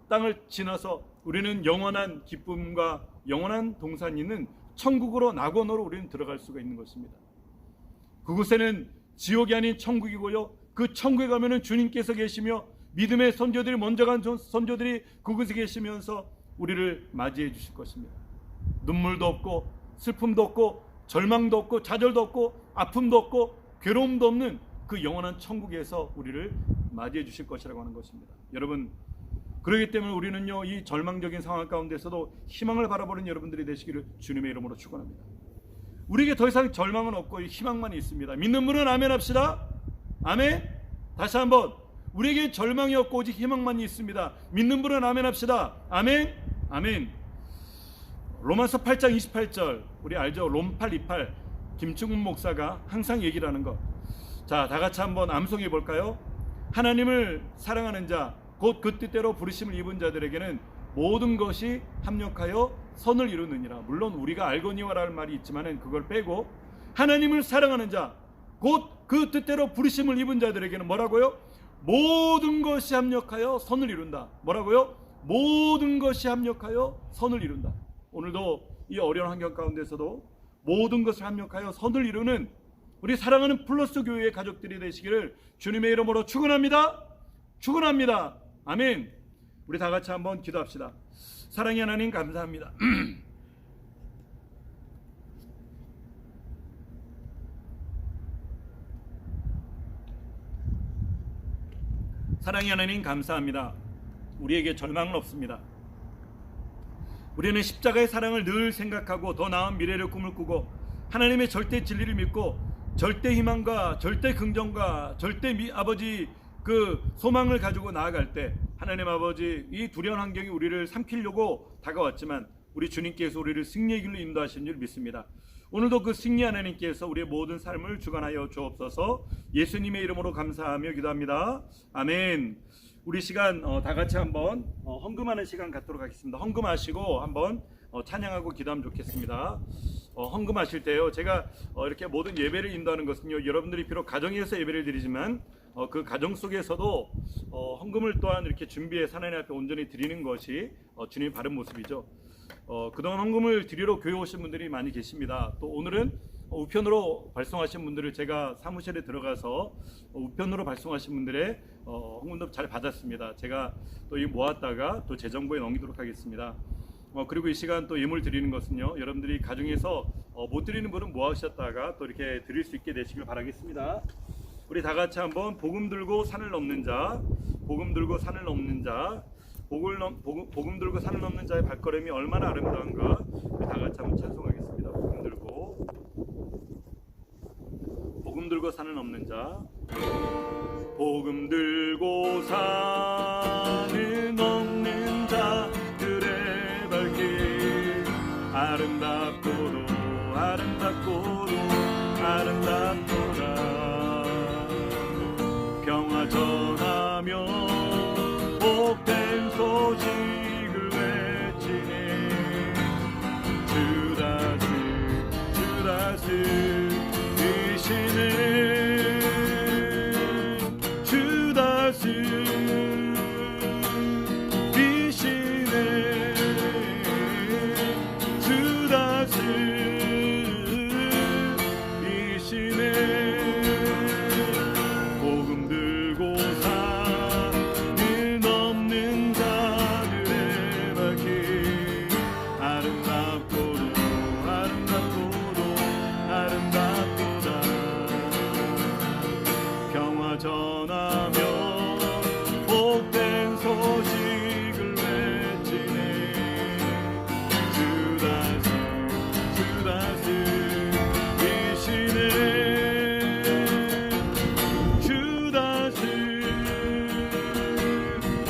땅을 지나서 우리는 영원한 기쁨과 영원한 동산이 있는 천국으로, 낙원으로 우리는 들어갈 수가 있는 것입니다. 그곳에는 지옥이 아닌 천국이고요, 그 천국에 가면은 주님께서 계시며 믿음의 선조들이, 먼저 간 선조들이 그곳에 계시면서 우리를 맞이해 주실 것입니다. 눈물도 없고 슬픔도 없고 절망도 없고 좌절도 없고 아픔도 없고 괴로움도 없는 그 영원한 천국에서 우리를 맞이해 주실 것이라고 하는 것입니다. 여러분, 그렇기 때문에 우리는요, 이 절망적인 상황 가운데서도 희망을 바라보는 여러분들이 되시기를 주님의 이름으로 축원합니다. 우리에게 더 이상 절망은 없고 희망만 있습니다. 믿는 분은 아멘 합시다. 아멘. 다시 한번, 우리에게 절망이 없고 오직 희망만 있습니다. 믿는 분은 아멘 합시다. 아멘. 아멘. 로마서 8장 28절, 우리 알죠? 롬8 28 김충훈 목사가 항상 얘기를 하는 것. 자, 다 같이 한번 암송해 볼까요? 하나님을 사랑하는 자, 곧 그 뜻대로 부르심을 입은 자들에게는 모든 것이 합력하여 선을 이루느니라. 물론 우리가 알거니와라는 말이 있지만은 그걸 빼고, 하나님을 사랑하는 자, 곧 그 뜻대로 부르심을 입은 자들에게는 뭐라고요? 모든 것이 합력하여 선을 이룬다. 뭐라고요? 모든 것이 합력하여 선을 이룬다. 오늘도 이 어려운 환경 가운데서도 모든 것을 합력하여 선을 이루는 우리 사랑하는 플러스 교회의 가족들이 되시기를 주님의 이름으로 축원합니다. 축원합니다. 아멘. 우리 다 같이 한번 기도합시다. 사랑의 하나님, 감사합니다. 사랑의 하나님, 감사합니다. 우리에게 절망은 없습니다. 우리는 십자가의 사랑을 늘 생각하고 더 나은 미래를 꿈을 꾸고 하나님의 절대 진리를 믿고 절대 희망과 절대 긍정과 절대 아버지 그 소망을 가지고 나아갈 때, 하나님 아버지, 이 두려운 환경이 우리를 삼키려고 다가왔지만 우리 주님께서 우리를 승리의 길로 인도하신 줄 믿습니다. 오늘도 그 승리 하나님께서 우리의 모든 삶을 주관하여 주옵소서. 예수님의 이름으로 감사하며 기도합니다. 아멘. 우리 시간 다 같이 한번 헌금하는 시간 갖도록 하겠습니다. 헌금하시고 한번 찬양하고 기도하면 좋겠습니다. 헌금하실 때요, 제가 이렇게 모든 예배를 인도하는 것은요, 여러분들이 비록 가정에서 예배를 드리지만 그 가정 속에서도 헌금을 또한 이렇게 준비해 하나님 앞에 온전히 드리는 것이 주님의 바른 모습이죠. 그동안 헌금을 드리러 교회 오신 분들이 많이 계십니다. 또 오늘은 우편으로 발송하신 분들을 제가 사무실에 들어가서 우편으로 발송하신 분들의 헌금도 잘 받았습니다. 제가 또 이 모았다가 또 재정부에 넘기도록 하겠습니다. 그리고 이 시간 또 예물 드리는 것은요, 여러분들이 가정에서 못 드리는 분은 모아주셨다가 또 이렇게 드릴 수 있게 되시길 바라겠습니다. 우리 다 같이 한번 복음 들고 산을 넘는 자, 복음 들고 산을 넘는 자, 복음 들고 산을 넘는 자의 발걸음이 얼마나 아름다운가, 우리 다 같이 한번 찬송하겠습니다. 복음 들고 산을 넘는 자, 복음 들고 산을 넘는 자들의 발길 아름답고도 아름답고도 아름답도다. 평화 전하며 복된 소식을 외치네. 주 다스리시네. 주 다스리시네. 주 다스리시네. 복음 들고 산을 넘는 자들의 발길 아름답고도 아름답고도 아름답도다. 평화 전하며 복된 소식을 외치네. 주 다스리시네. 주 다스리시네. 주 다스리시네.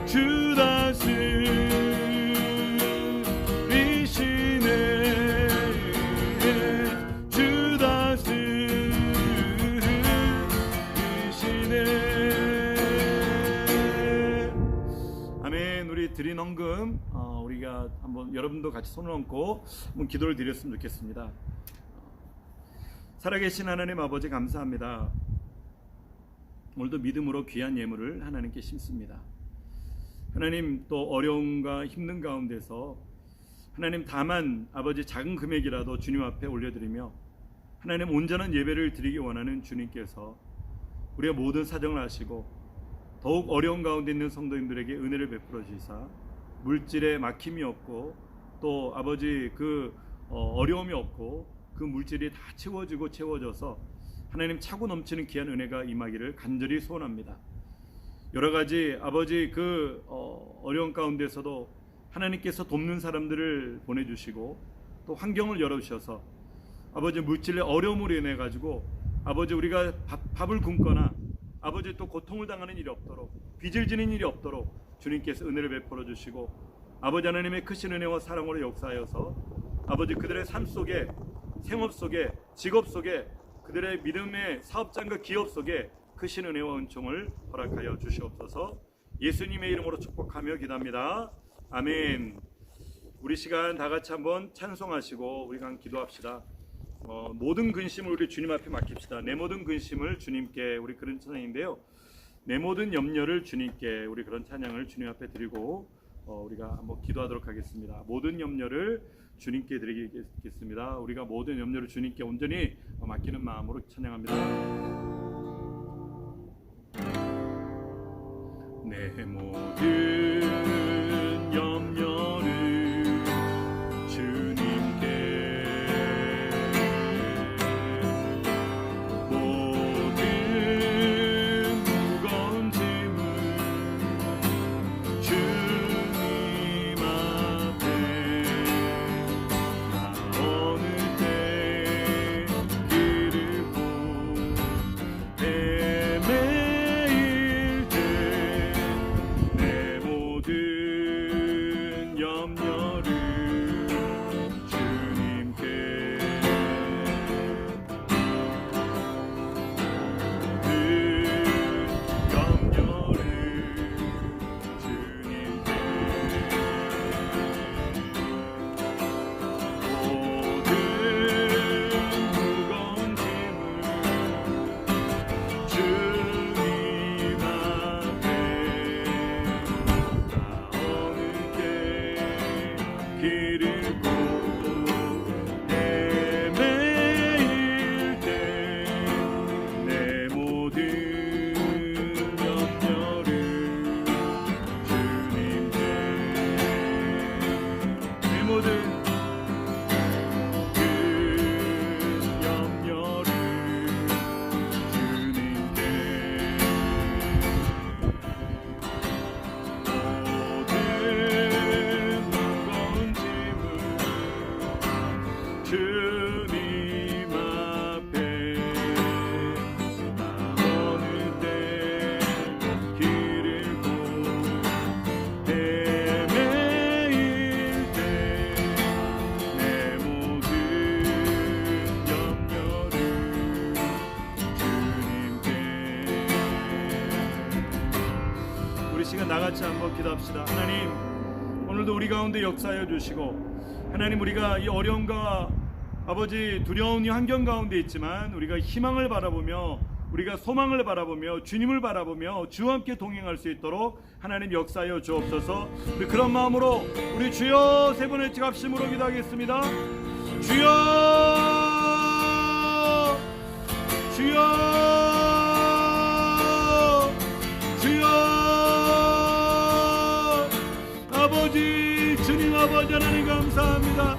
주 다스리시네. 주 다스리시네. 아멘. 우리 드린 헌금 우리가 한번 여러분도 같이 손을 얹고 한번 기도를 드렸으면 좋겠습니다. 살아계신 하나님 아버지 감사합니다. 오늘도 믿음으로 귀한 예물을 하나님께 심습니다. 하나님, 또 어려움과 힘든 가운데서 하나님 다만 아버지 작은 금액이라도 주님 앞에 올려드리며 하나님 온전한 예배를 드리기 원하는 주님께서 우리의 모든 사정을 아시고 더욱 어려운 가운데 있는 성도님들에게 은혜를 베풀어 주시사 물질에 막힘이 없고 또 아버지 그 어려움이 없고 그 물질이 다 채워지고 채워져서 하나님 차고 넘치는 귀한 은혜가 임하기를 간절히 소원합니다. 여러 가지 아버지 그 어려운 가운데서도 하나님께서 돕는 사람들을 보내주시고 또 환경을 열어주셔서 아버지 물질의 어려움으로 인해 가지고 아버지 우리가 밥을 굶거나 아버지 또 고통을 당하는 일이 없도록 빚을 지는 일이 없도록 주님께서 은혜를 베풀어 주시고 아버지 하나님의 크신 은혜와 사랑으로 역사하여서 아버지 그들의 삶 속에 생업 속에 직업 속에 그들의 믿음의 사업장과 기업 속에 크신 은혜와 은총을 허락하여 주시옵소서. 예수님의 이름으로 축복하며 기도합니다. 아멘. 우리 시간 다 같이 한번 찬송하시고 우리가 한번 기도합시다. 모든 근심을 우리 주님 앞에 맡깁시다. 내 모든 근심을 주님께, 우리 그런 찬양인데요. 내 모든 염려를 주님께, 우리 그런 찬양을 주님 앞에 드리고 우리가 한번 기도하도록 하겠습니다. 모든 염려를 주님께 드리겠습니다. 우리가 모든 염려를 주님께 온전히 맡기는 마음으로 찬양합니다. 내 모든 염려를 주님께, 모든 무거운 짐을 주님 앞에 나오는 때 기르고 헤매일 때 내 모든 염려를 주님께, 모든 염려를 주님께, 모든 무거운 짐을 주님 앞에 나오는 때 나아갑시다. 하나님, 오늘도 우리 가운데 역사하여 주시고, 하나님, 우리가 이 어려움과 아버지 두려운 이 환경 가운데 있지만 우리가 희망을 바라보며, 우리가 소망을 바라보며 주님을 바라보며 주와 함께 동행할 수 있도록 하나님 역사하여 주옵소서. 우리 그런 마음으로 우리 주여 세 번의 합심으로 기도하겠습니다. 주여, 주여, 주여. 아버지, 주님 아버지 하나님 감사합니다.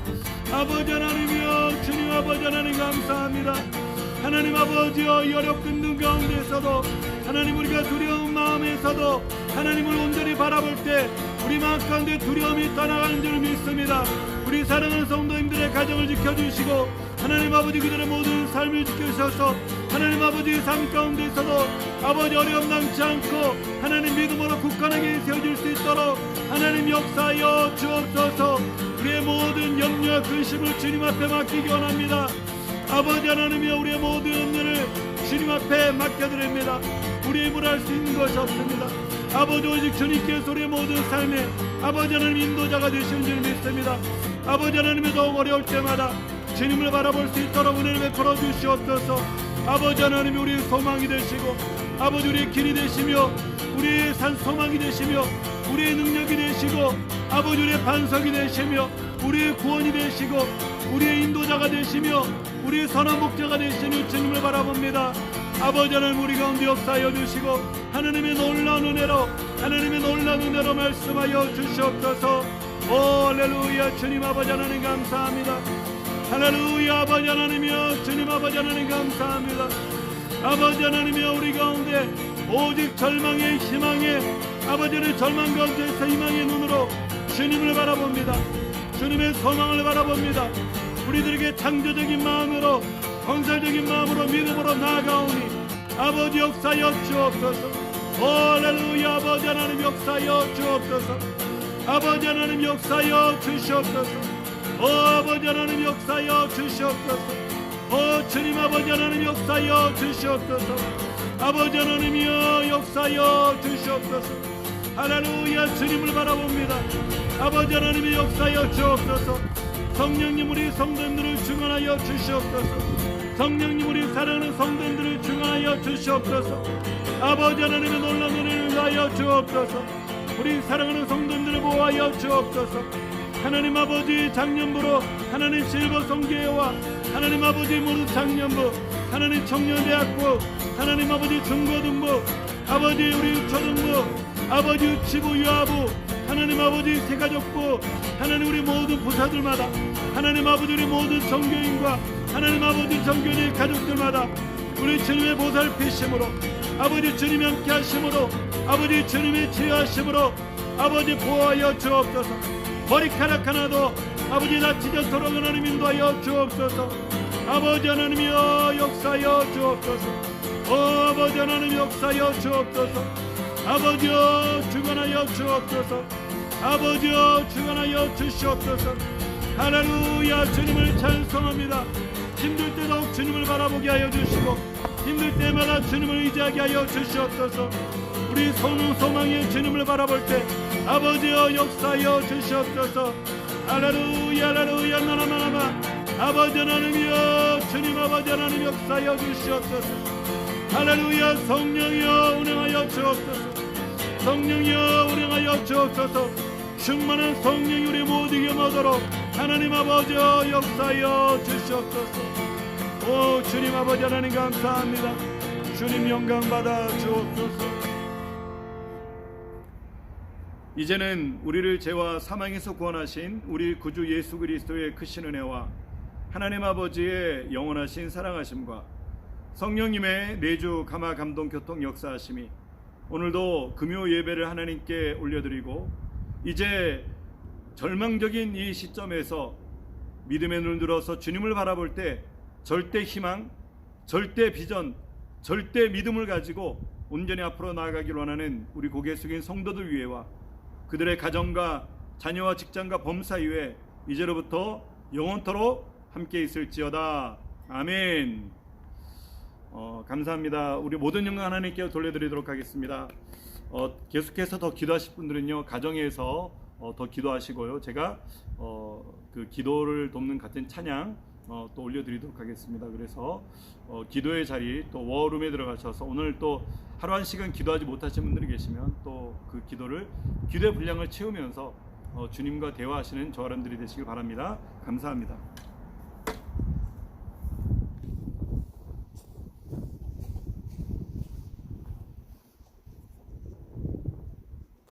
아버지 하나님이여, 주님 아버지 하나님 감사합니다. 하나님 아버지여, 이 어렵던 가운데서도 하나님, 우리가 두려운 마음에서도 하나님을 온전히 바라볼 때 우리 마음 가운데 두려움이 떠나가는 줄 믿습니다. 우리 사랑하는 성도님들의 가정을 지켜주시고 하나님 아버지 그들의 모든 삶을 지켜주셔서 하나님 아버지의 삶 가운데서도 아버지 어려움 남지 않고 하나님 믿음으로 굳건하게 세워질 수 있도록 하나님 역사하여 주옵소서. 우리의 모든 염려와 근심을 주님 앞에 맡기기 원합니다. 아버지 하나님이여, 우리의 모든 염려를 주님 앞에 맡겨드립니다. 우리 힘으로 할 수 있는 것이 없습니다. 아버지, 오직 주님께서 우리의 모든 삶에 아버지 하나님 인도자가 되시는 줄 믿습니다. 아버지 하나님이 더욱 어려울 때마다 주님을 바라볼 수 있도록 은혜를 베풀어 주시옵소서. 아버지 하나님이 우리의 소망이 되시고 아버지 우리의 길이 되시며 우리의 산 소망이 되시며 우리의 능력이 되시고 아버지 우리의 반석이 되시며 우리의 구원이 되시고 우리의 인도자가 되시며 우리의 선한 목자가 되시는 주님을 바라봅니다. 아버지 하나님, 우리 가운데 역사하여 주시고 하나님의 놀라운 은혜로 말씀하여 주시옵소서. 오 할렐루야. 주님 아버지 하나님 감사합니다. 할렐루야. 아버지 하나님이여, 주님 아버지 하나님 감사합니다. 아버지 하나님이여, 우리 가운데 오직 절망의 희망의 아버지의 절망 가운데서 희망의 눈으로 주님을 바라봅니다. 주님의 소망을 바라봅니다. 우리들에게 창조적인 마음으로 건설적인 마음으로 믿음으로 나아가오니 아버지 역사여 주옵소서. 할렐루야. 아버지 하나님 역사여 주옵소서. 아버지 하나님 역사여 주시옵소서. 아버지 하나님 역사여 주시옵소서. 주님 아버지 하나님 역사여 주시옵소서. 아버지 하나님이여 역사여 주시옵소서. 할렐루야. 주님을 바라봅니다. 아버지 하나님의 역사여 주옵소서. 성령님, 우리 성도님들을 중원하여 주시옵소서. 성령님, 우리 사랑하는 성도님들을 중원하여 주시옵소서. 아버지 하나님의 놀라운 은혜를 위하여 주옵소서. 우리 사랑하는 성도님들을 보호하여 주옵소서. 하나님 아버지 작년부로 하나님 실버 성교회와 하나님 아버지 모든 작년부 하나님 청년대학부 하나님 아버지 중고등부 아버지 우리 초등부 아버지 유치부 유아부 하나님 아버지 세가족부 하나님 우리 모든 부사들마다 하나님 아버지 우리 모든 정교인과 하나님 아버지 정교인의 가족들마다 우리 주님의 보살피심으로 아버지 주님이 함께 하심으로 아버지 주님의 치유하심으로 아버지 보호하여 주옵소서. 머리카락 하나도 아버지 다치지 않도록 하나님 인도하여 주옵소서. 아버지 하나님이여 역사하여 주옵소서. 아버지 하나님 역사하여 주옵소서. 아버지여 주관하여 주옵소서. 아버지여 주관하여 주시옵소서. 할렐루야. 주님을 찬송합니다. 힘들 때 더욱 주님을 바라보게 하여 주시고 힘들 때마다 주님을 의지하게 하여 주시옵소서. 우리 소망의 주님을 바라볼 때 아버지여 역사하여 주시옵소서. 할렐루야. 할렐루야. 나나나나나 아버지 하나님이여 주님 아버지 하나님 역사하여 주시옵소서. 할렐루야. 성령이여 운행하여 주옵소서. 성령이여 운행하여 주옵소서. 충만한 성령이 우리 모두에게 모도록 하나님 아버지여 역사하여 주시옵소서. 오 주님 아버지 하나님 감사합니다. 주님 영광 받아 주옵소서. 이제는 우리를 죄와 사망에서 구원하신 우리 구주 예수 그리스도의 크신 은혜와 하나님 아버지의 영원하신 사랑하심과 성령님의 내주 감화 감동 교통 역사하심이 오늘도 금요 예배를 하나님께 올려드리고 이제 절망적인 이 시점에서 믿음의 눈을 들어서 주님을 바라볼 때 절대 희망, 절대 비전, 절대 믿음을 가지고 온전히 앞으로 나아가길 원하는 우리 고개 숙인 성도들 위에와 그들의 가정과 자녀와 직장과 범사 위에 이제로부터 영원토록 함께 있을지어다. 아멘. 감사합니다. 우리 모든 영광 하나님께 돌려드리도록 하겠습니다. 계속해서 더 기도하실 분들은요, 가정에서 더 기도하시고요. 제가 그 기도를 돕는 같은 찬양 또 올려드리도록 하겠습니다. 그래서 기도의 자리 또 워룸에 들어가셔서 오늘 또 하루 한 시간 기도하지 못하신 분들이 계시면 또 그 기도의 분량을 채우면서 주님과 대화하시는 저와 여러분들이 되시길 바랍니다. 감사합니다.